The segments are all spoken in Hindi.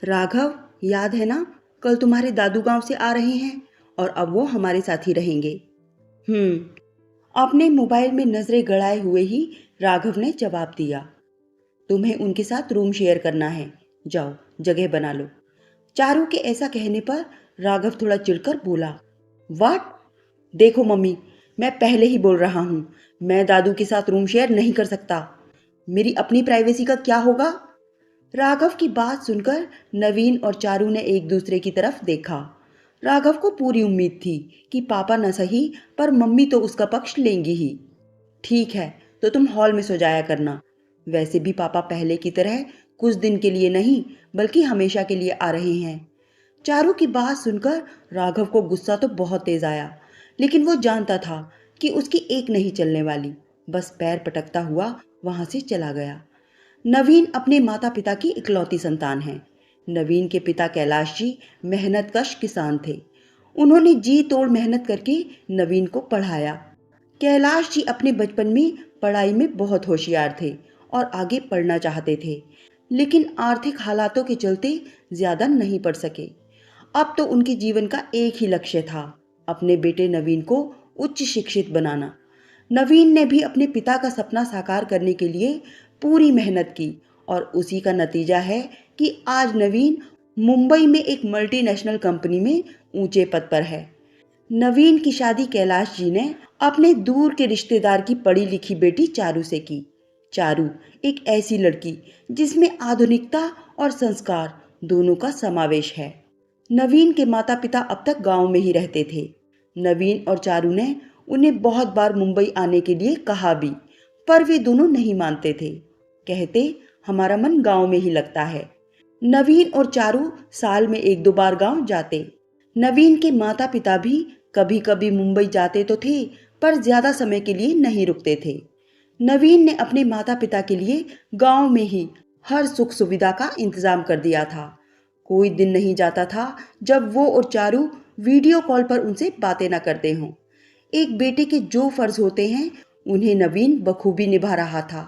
राघव, याद है ना, कल तुम्हारे दादू गांव से आ रहे हैं और अब वो हमारे साथ ही रहेंगे। अपने मोबाइल में नजरें गड़ाए हुए ही राघव ने जवाब दिया। तुम्हें उनके साथ रूम शेयर करना है, जाओ जगह बना लो। चारू के ऐसा कहने पर राघव थोड़ा चिढ़कर बोला, वाट? देखो मम्मी, मैं पहले ही बोल रहा हूं, मैं दादू के साथ रूम शेयर नहीं कर सकता। मेरी अपनी प्राइवेसी का क्या होगा? राघव की बात सुनकर नवीन और चारू ने एक दूसरे की तरफ देखा। राघव को पूरी उम्मीद थी कि पापा न सही पर मम्मी तो उसका पक्ष लेंगी ही। ठीक है, तो तुम हॉल में सो जाया करना। वैसे भी पापा पहले की तरह कुछ दिन के लिए नहीं बल्कि हमेशा के लिए आ रहे हैं। चारू की बात सुनकर राघव को गुस्सा तो बहुत तेज आया, लेकिन वो जानता था कि उसकी एक नहीं चलने वाली। बस पैर पटकता हुआ वहां से चला गया। नवीन अपने माता पिता की इकलौती संतान है। नवीन के पिता कैलाश जी मेहनतकश किसान थे। उन्होंने जी तोड़ मेहनत करके नवीन को पढ़ाया। कैलाश जी अपने बचपन में पढ़ाई में बहुत होशियार थे और आगे पढ़ना चाहते थे, लेकिन आर्थिक हालातों के चलते ज्यादा नहीं पढ़ सके। अब तो उनके जीवन का एक ही लक्ष्य था, अपने बेटे नवीन को उच्च शिक्षित बनाना। नवीन ने भी अपने पिता का सपना साकार करने के लिए पूरी मेहनत की और उसी का नतीजा है कि आज नवीन मुंबई में एक मल्टीनेशनल कंपनी में ऊंचे पद पर है। नवीन की शादी कैलाश जी ने अपने दूर के रिश्तेदार की पढ़ी लिखी बेटी चारू से की। चारू एक ऐसी लड़की जिसमें आधुनिकता और संस्कार दोनों का समावेश है। नवीन के माता पिता अब तक गांव में ही रहते थे। नवीन और चारू ने उन्हें बहुत बार मुंबई आने के लिए कहा भी, पर वे दोनों नहीं मानते थे। कहते, हमारा मन गांव में ही लगता है। नवीन और चारू साल में एक दो बार गांव जाते। नवीन के माता पिता भी कभी कभी मुंबई जाते तो थे, पर ज्यादा समय के लिए नहीं रुकते थे। नवीन ने अपने माता पिता के लिए गांव में ही हर सुख सुविधा का इंतजाम कर दिया था। कोई दिन नहीं जाता था जब वो और चारू वीडियो कॉल पर उनसे बातें न करते हों। एक बेटे के जो फर्ज होते हैं उन्हें नवीन बखूबी निभा रहा था।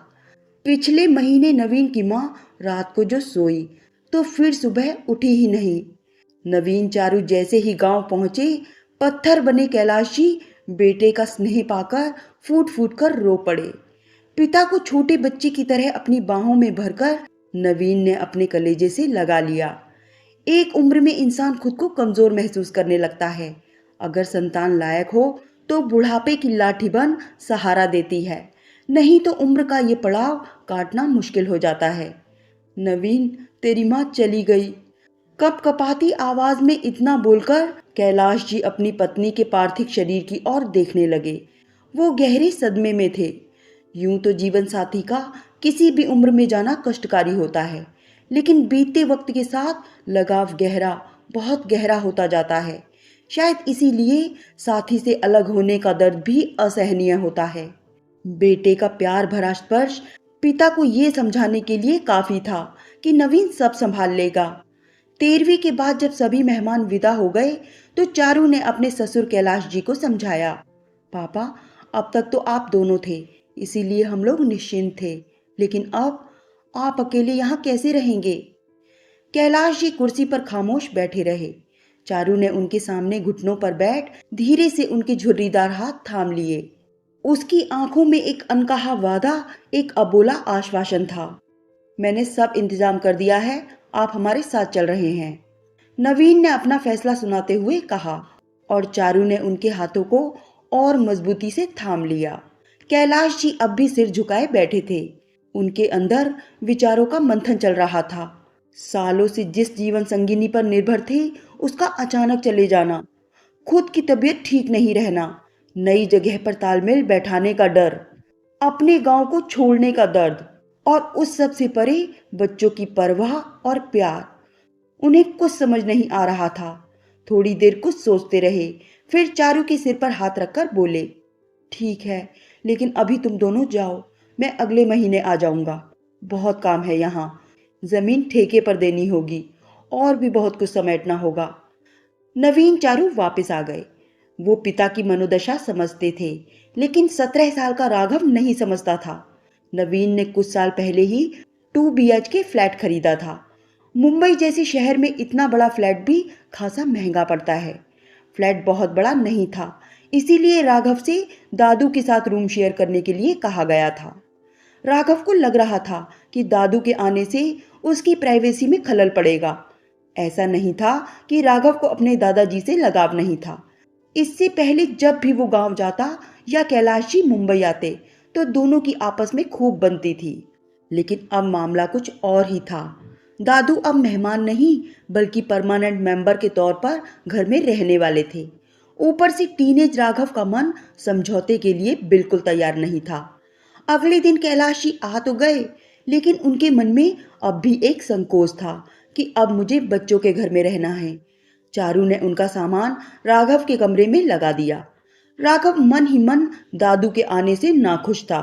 पिछले महीने नवीन की माँ रात को जो सोई तो फिर सुबह उठी ही नहीं। नवीन चारू जैसे ही गांव पहुंचे, पत्थर बने कैलाश जी बेटे का स्नेह पाकर फूट फूट कर रो पड़े। पिता को छोटे बच्चे की तरह अपनी बाहों में भरकर नवीन ने अपने कलेजे से लगा लिया। एक उम्र में इंसान खुद को कमजोर महसूस करने लगता है। अगर संतान लायक हो तो बुढ़ापे की लाठी बन सहारा देती है, नहीं तो उम्र का ये पड़ाव काटना मुश्किल हो जाता है। नवीन, तेरी माँ चली गई। कपकपाती आवाज में इतना बोलकर कैलाश जी अपनी पत्नी के पार्थिव शरीर की ओर देखने लगे। वो गहरे सदमे में थे। यूं तो जीवन साथी का किसी भी उम्र में जाना कष्टकारी होता है, लेकिन बीतते वक्त के साथ लगाव गहरा, बहुत गहरा होता जाता है। शायद इसीलिए साथी से अलग होने का दर्द भी असहनीय होता है। बेटे का प्यार भरा स्पर्श पिता को ये समझाने के लिए काफी था कि नवीन सब संभाल लेगा। 13वीं के बाद जब सभी मेहमान विदा हो गए तो चारू ने अपने ससुर कैलाश जी को समझाया, पापा, अब तक तो आप दोनों थे, इसीलिए हम लोग निश्चिंत थे, लेकिन अब आप अकेले यहाँ कैसे रहेंगे? कैलाश जी कुर्सी पर खामोश बैठे रहे। चारू ने उनके सामने घुटनों पर बैठ धीरे से उनके झुर्रीदार हाथ थाम लिए। उसकी आंखों में एक अनकहा वादा, एक अबोला आश्वासन था। मैंने सब इंतजाम कर दिया है, आप हमारे साथ चल रहे हैं, नवीन ने अपना फैसला सुनाते हुए कहा, और चारू ने उनके हाथों को और मजबूती से थाम लिया। कैलाश जी अब भी सिर झुकाए बैठे थे। उनके अंदर विचारों का मंथन चल रहा था। सालों से जिस जीवन संगिनी पर निर्भर थे, उसका अचानक चले जाना, खुद की तबीयत ठीक नहीं रहना, नई जगह पर तालमेल बैठाने का डर, अपने गांव को छोड़ने का दर्द, और उस सब से परे बच्चों की परवाह और प्यार। उन्हें कुछ समझ नहीं आ रहा था। थोड़ी देर कुछ सोचते रहे, फिर चारू के सिर पर हाथ रखकर बोले, ठीक है, लेकिन अभी तुम दोनों जाओ, मैं अगले महीने आ जाऊंगा। बहुत काम है यहाँ, जमीन ठेके पर देनी होगी और भी बहुत कुछ समेटना होगा। नवीन चारू वापस आ गए। वो पिता की मनोदशा समझते थे, लेकिन 17 साल का राघव नहीं समझता था। नवीन ने कुछ साल पहले ही 2 BHK फ्लैट खरीदा था मुंबई जैसे शहर में इतना बड़ा फ्लैट भी खासा महंगा पड़ता है। फ्लैट बहुत बड़ा नहीं था, इसीलिए राघव से दादू के साथ रूम शेयर करने के लिए कहा गया था। राघव को लग रहा था कि दादू के आने से उसकी प्राइवेसी में खलल पड़ेगा। ऐसा नहीं था कि राघव को अपने दादाजी से लगाव नहीं था। इससे पहले जब भी वो गांव जाता या कैलाश जी मुंबई आते तो दोनों की आपस में खूब बनती थी। लेकिन अब मामला कुछ और ही था। दादू अब मेहमान नहीं बल्कि परमानेंट मेंबर के तौर पर घर में रहने वाले थे। ऊपर से टीनेज राघव का मन समझौते के लिए बिल्कुल तैयार नहीं था। अगले दिन कैलाश जी आ तो गए, लेकिन उनके मन में अब भी एक संकोच था कि अब मुझे बच्चों के घर में रहना है। चारू ने उनका सामान राघव के कमरे में लगा दिया। राघव मन ही मन दादू के आने से नाखुश था,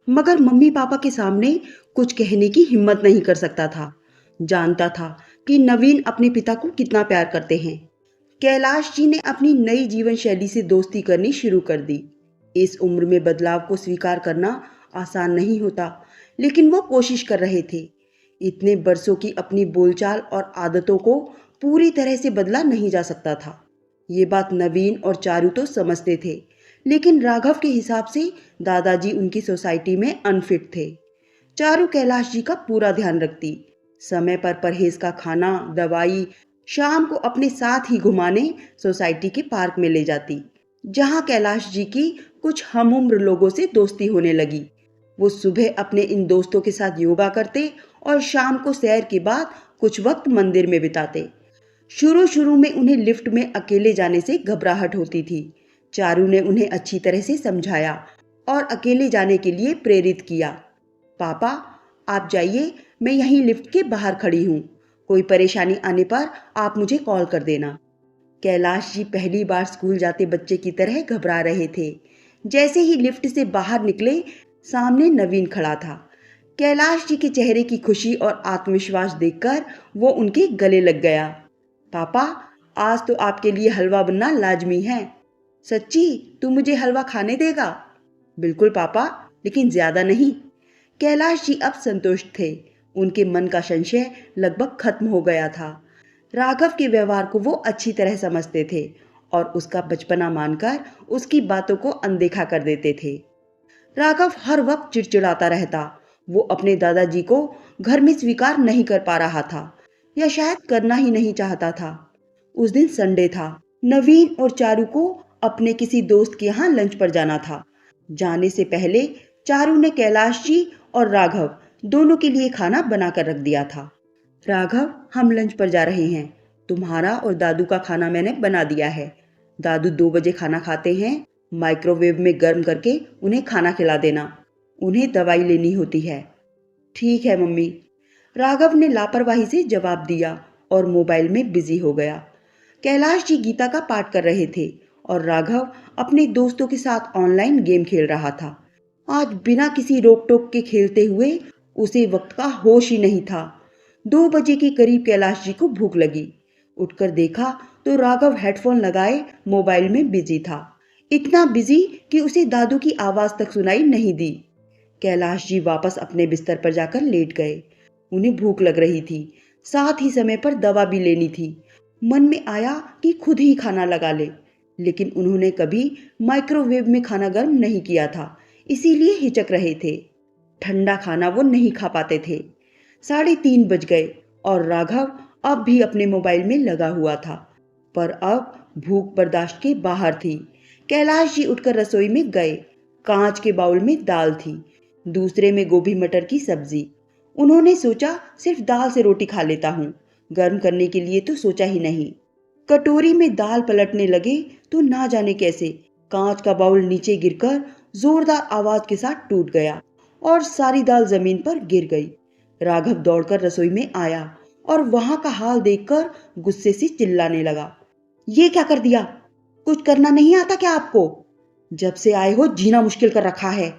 मगर मम्मी पापा के सामने कुछ कहने की हिम्मत नहीं कर सकता था। जानता था कि नवीन अपने पिता को कितना प्यार करते हैं। कैलाश जी ने अपनी नई जीवन शैली से दोस्ती करनी शुरू कर दी। इस उम्र में बदलाव को स्वीकार करना आसान नहीं होता, लेकिन वो कोशिश कर रहे थे। इतने बरसों की अपनी बोलचाल और आदतों को पूरी तरह से बदला नहीं जा सकता था। ये बात नवीन और चारू तो समझते थे, लेकिन राघव के हिसाब से दादाजी उनकी सोसाइटी में अनफिट थे। चारू कैलाश जी का पूरा ध्यान रखती, समय पर परहेज का खाना, दवाई, शाम को अपने साथ ही घुमाने सोसाइटी के पार्क में ले जाती, जहां कैलाश जी की कुछ हमउम्र लोगों से दोस्ती होने लगी। वो सुबह अपने इन दोस्तों के साथ योगा करते और शाम को सैर के बाद कुछ वक्त मंदिर में बिताते। शुरू शुरू में उन्हें लिफ्ट में अकेले जाने से घबराहट होती थी। चारू ने उन्हें अच्छी तरह से समझाया और अकेले जाने के लिए प्रेरित किया। पापा, आप जाइए, मैं यहीं लिफ्ट के बाहर खड़ी हूँ। कोई परेशानी आने पर आप मुझे कॉल कर देना। कैलाश जी पहली बार स्कूल जाते बच्चे की तरह घबरा रहे थे। जैसे ही लिफ्ट से बाहर निकले, सामने नवीन खड़ा था। कैलाश जी के चेहरे की खुशी और आत्मविश्वास देखकर वो उनके गले लग गया। पापा, आज तो आपके लिए हलवा बनना लाजमी है। सच्ची, तू मुझे हलवा खाने देगा? बिल्कुल पापा, लेकिन ज्यादा नहीं। कैलाश जी अब संतुष्ट थे। उनके मन का संशय लगभग खत्म हो गया था। राघव के व्यवहार को वो अच्छी तरह समझते थे और उसका बचपना मानकर उसकी बातों को अनदेखा कर देते थे। राघव हर वक्त चिड़चिड़ाता रहता। वो अपने दादाजी को घर में स्वीकार नहीं कर पा रहा था, या शायद करना ही नहीं चाहता था। उस दिन संडे था। नवीन और चारू को अपने किसी दोस्त के यहाँ लंच पर जाना था। जाने से पहले चारू ने कैलाश जी और राघव दोनों के लिए खाना बनाकर रख दिया था। राघव, हम लंच पर जा रहे हैं। तुम्हारा और दादू का खाना मैंने बना दिया है। दादू 2 बजे खाना खाते हैं। माइक्रोवेव में गर्म करके उन्हें खाना खिला देना। उन्हें दवाई लेनी होती है। ठीक है मम्मी, राघव ने लापरवाही से जवाब दिया और मोबाइल में बिजी हो गया। कैलाश जी गीता का पाठ कर रहे थे और राघव अपने दोस्तों के साथ ऑनलाइन गेम खेल रहा था। आज बिना किसी रोक टोक के खेलते हुए उसे वक्त का होश ही नहीं था। 2 बजे के करीब कैलाश जी को भूख लगी। उठकर देखा तो राघव हेडफोन लगाए मोबाइल में बिजी था। इतना बिजी कि उसे दादू की आवाज तक सुनाई नहीं दी। कैलाश जी वापस अपने बिस्तर पर जाकर लेट गए। उन्हें भूख लग रही थी, साथ ही समय पर दवा भी लेनी थी। मन में आया कि खुद ही खाना लगा ले, लेकिन उन्होंने कभी माइक्रोवेव में खाना गर्म नहीं किया था, इसीलिए हिचक रहे थे। ठंडा खाना वो नहीं खा पाते थे। 3:30 बज गए और राघव अब भी अपने मोबाइल में लगा हुआ था, पर अब भूख बर्दाश्त के बाहर थी। कैलाश जी उठकर रसोई में गए। कांच के बाउल में दाल थी, दूसरे में गोभी मटर की सब्जी। उन्होंने सोचा सिर्फ दाल से रोटी खा लेता हूँ, गर्म करने के लिए तो सोचा ही नहीं। कटोरी में दाल पलटने लगे तो ना जाने कैसे कांच का बाउल नीचे गिरकर जोरदार आवाज के साथ टूट गया और सारी दाल जमीन पर गिर गई। राघव दौड़कर रसोई में आया और वहां का हाल देखकर गुस्से से चिल्लाने लगा। ये क्या कर दिया? कुछ करना नहीं आता क्या आपको? जब से आए हो जीना मुश्किल कर रखा है।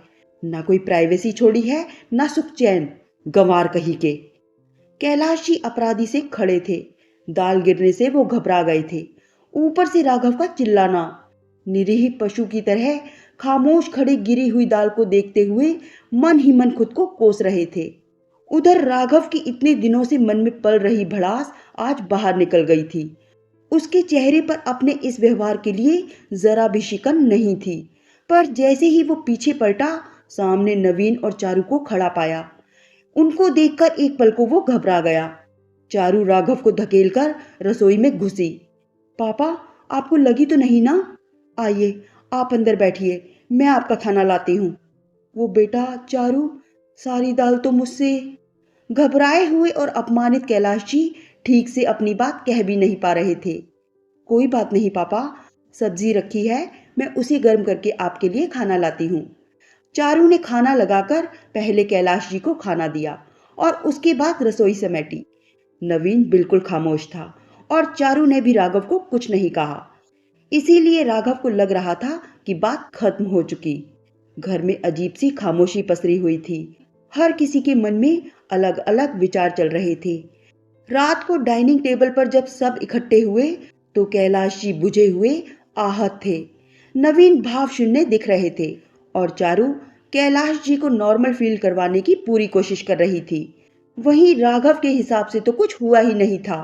ना कोई प्राइवेसी छोड़ी है, ना सुख चैन, गंवार कहीं के। कैलाश जी अपराधी से खड़े थे। दाल गिरने से वो घबरा गए थे। ऊपर से राघव का चिल्लाना। निरीह पशु की तरह खामोश खड़े गिरी हुई दाल को देखते हुए मन ही मन खुद को कोस रहे थे। उधर राघव की इतने दिनों से मन में पल रही भड़ास आज बाहर निकल गई थी। उसके चेहरे पर अपने इस व्यवहार के लिए जरा भी शिकन नहीं थी, पर जैसे ही वो पीछे पलटा, सामने नवीन और चारू को खड़ा पाया। उनको देखकर एक पल को वो घबरा गया। चारू राघव को धकेलकर रसोई में घुसी। पापा, आपको लगी तो नहीं ना? आइए, आप अंदर बैठिए, मैं आपका खाना लाती हूँ। वो बेटा चारू, सारी दाल तो मुझसे। घबराए हुए और अपमानित कैलाश जी ठीक से अपनी बात कह भी नहीं पा रहे थे। कोई बात नहीं पापा, सब्जी रखी है, मैं उसी गर्म करके आपके लिए खाना लाती हूँ। चारू ने खाना लगाकर पहले कैलाश जी को खाना दिया और उसके बाद रसोई समेटी। नवीन बिल्कुल खामोश था और चारू ने भी राघव को कुछ नहीं कहा। इसीलिए राघव को लग रहा था कि बात खत्म हो चुकी। घर में अजीब सी खामोशी पसरी हुई थी। हर किसी के मन में अलग अलग विचार चल रहे थे। रात को डाइनिंग टेबल पर जब सब इकट्ठे हुए तो कैलाश जी बुझे हुए आहत थे। नवीन भाव शून्य दिख रहे थे और चारू कैलाश जी को नॉर्मल फील करवाने की पूरी कोशिश कर रही थी। वहीं राघव के हिसाब से तो कुछ हुआ ही नहीं था।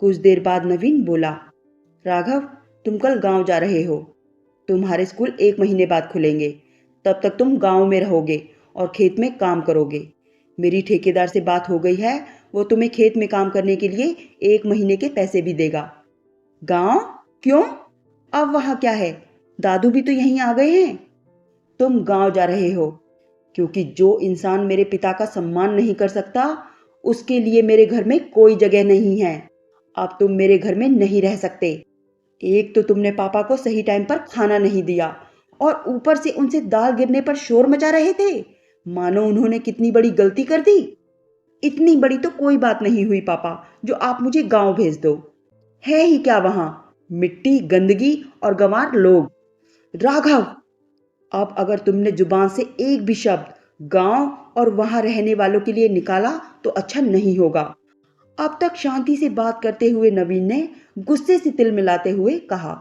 कुछ देर बाद नवीन बोला, राघव, तुम कल गांव जा रहे हो। तुम्हारे स्कूल 1 महीने बाद खुलेंगे। तब तक तुम गांव में रहोगे और खेत में काम करोगे। मेरी ठेकेदार से बात हो गई है, वो तुम्हें खेत में काम करने के लिए 1 महीने के पैसे भी देगा। गांव? क्यों? अब वहां क्या है? दादू भी तो यहीं आ गए हैं। तुम गांव जा रहे हो क्योंकि जो इंसान मेरे पिता का सम्मान नहीं कर सकता, उसके लिए मेरे घर में कोई जगह नहीं है। अब तुम मेरे घर में नहीं रह सकते। एक तो तुमने पापा को सही टाइम पर खाना नहीं दिया और ऊपर से उनसे दाल गिरने पर शोर मचा रहे थे, मानो उन्होंने कितनी बड़ी गलती कर दी। इतनी बड़ी तो कोई बात नहीं हुई पापा, जो आप मुझे गांव भेज दो। है ही क्या वहां? मिट्टी, गंदगी और गंवार लोग। राघव, अब अगर तुमने जुबान से एक भी शब्द गांव और वहां रहने वालों के लिए निकाला तो अच्छा नहीं होगा। अब तक शांति से बात करते हुए नवीन ने गुस्से से तिल मिलाते हुए कहा,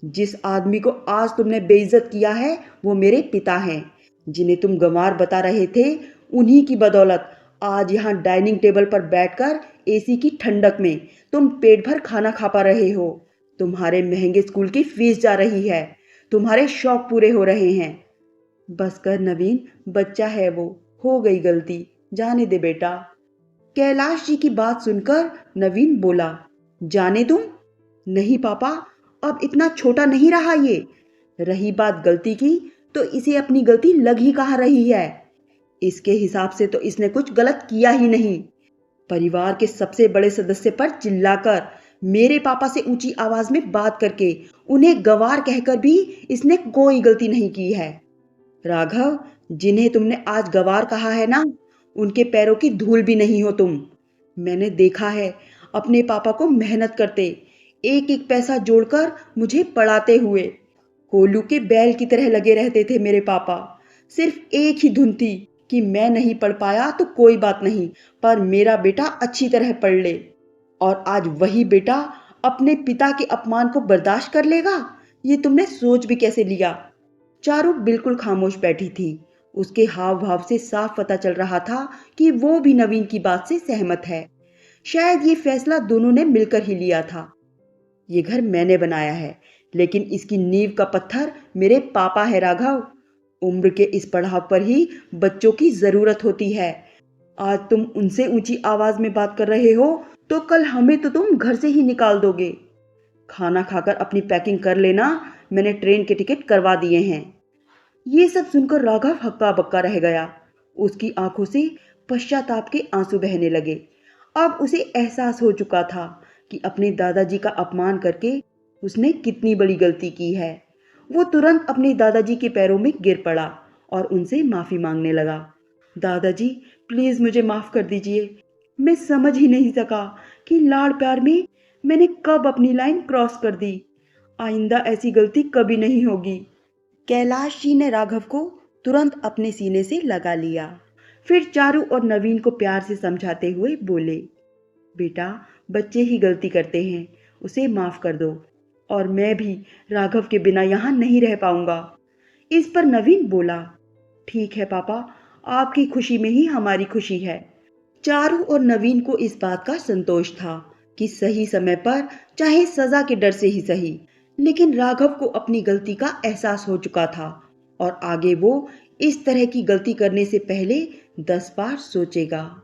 जिस आदमी को आज तुमने बेइज्जत किया है वो मेरे पिता हैं, जिन्हें तुम गंवार बता रहे थे। उन्हीं की बदौलत आज यहाँ डाइनिंग टेबल पर बैठकर एसी की ठंडक में तुम पेट भर खाना खा पा रहे हो। तुम्हारे महंगे स्कूल की फीस जा रही है, तुम्हारे शौक पूरे हो रहे हैं। बस कर नवीन, बच्चा है वो, हो गई गलती, जाने दे बेटा। कैलाश जी की बात सुनकर नवीन बोला, जाने दूं? नहीं पापा, अब इतना छोटा नहीं रहा ये। रही बात गलती की तो इसे अपनी गलती लग ही कहाँ रही है। इसके हिसाब से तो इसने कुछ गलत किया ही नहीं। परिवार के सबसे बड़े सदस्य पर चिल्लाकर, मेरे पापा से ऊंची आवाज में बात करके, उन्हें गवार कहकर भी इसने कोई गलती नहीं की है। राघव, जिन्हें तुमने आज गवार कहा है ना, उनके पैरों की धूल भी नहीं हो तुम। मैंने देखा है अपने पापा को मेहनत करते, एक एक पैसा जोड़कर मुझे पढ़ाते हुए। कोल्लू के बैल की तरह लगे रहते थे मेरे पापा। सिर्फ एक ही धुन थी कि मैं नहीं पढ़ पाया तो कोई बात नहीं, पर मेरा बेटा अच्छी तरह पढ़ ले। और आज वही बेटा अपने पिता के अपमान को बर्दाश्त कर लेगा? ये तुमने सोच भी कैसे लिया? चारू बिल्कुल खामोश बैठी थी। उसके हाव भाव से साफ पता चल रहा था कि वो भी नवीन की बात से सहमत है। शायद ये फैसला दोनों ने मिलकर ही लिया था। ये घर मैंने बनाया है, लेकिन इसकी नींव का पत्थर मेरे पापा है राघव। उम्र के इस पड़ाव पर ही बच्चों की जरूरत होती है। आज तुम उनसे ऊंची आवाज में बात कर रहे हो तो कल हमें तो तुम घर से ही निकाल दोगे। खाना खाकर अपनी पैकिंग कर लेना, मैंने ट्रेन के टिकट करवा दिए हैं। ये सब सुनकर राघव हक्का बक्का रह गया। उसकी आंखों से पश्चाताप के आंसू बहने लगे। अब उसे एहसास हो चुका था कि अपने दादाजी का अपमान करके उसने कितनी बड़ी गलती की है। वो तुरंत अपने दादाजी के पैरों में गिर पड़ा और उनसे माफी मांगने लगा। दादाजी, प्लीज मुझे माफ कर दीजिए। मैं समझ ही नहीं सका कि लाड़ प्यार में मैंने कब अपनी लाइन क्रॉस कर दी। आइंदा ऐसी गलती कभी नहीं होगी। कैलाश जी ने राघव को तुरंत अपने सीने से लगा लिया। फिर चारू और नवीन को प्यार से समझाते हुए बोले, बेटा, बच्चे ही गलती करते हैं, उसे माफ कर दो। और मैं भी राघव के बिना यहाँ नहीं रह पाऊंगा। इस पर नवीन बोला, ठीक है पापा, आपकी खुशी में ही हमारी खुशी है। चारू और नवीन को इस बात का संतोष था कि सही समय पर, चाहे सजा के डर से ही सही, लेकिन राघव को अपनी गलती का एहसास हो चुका था और आगे वो इस तरह की गलती करने से पहले 10 बार सोचेगा।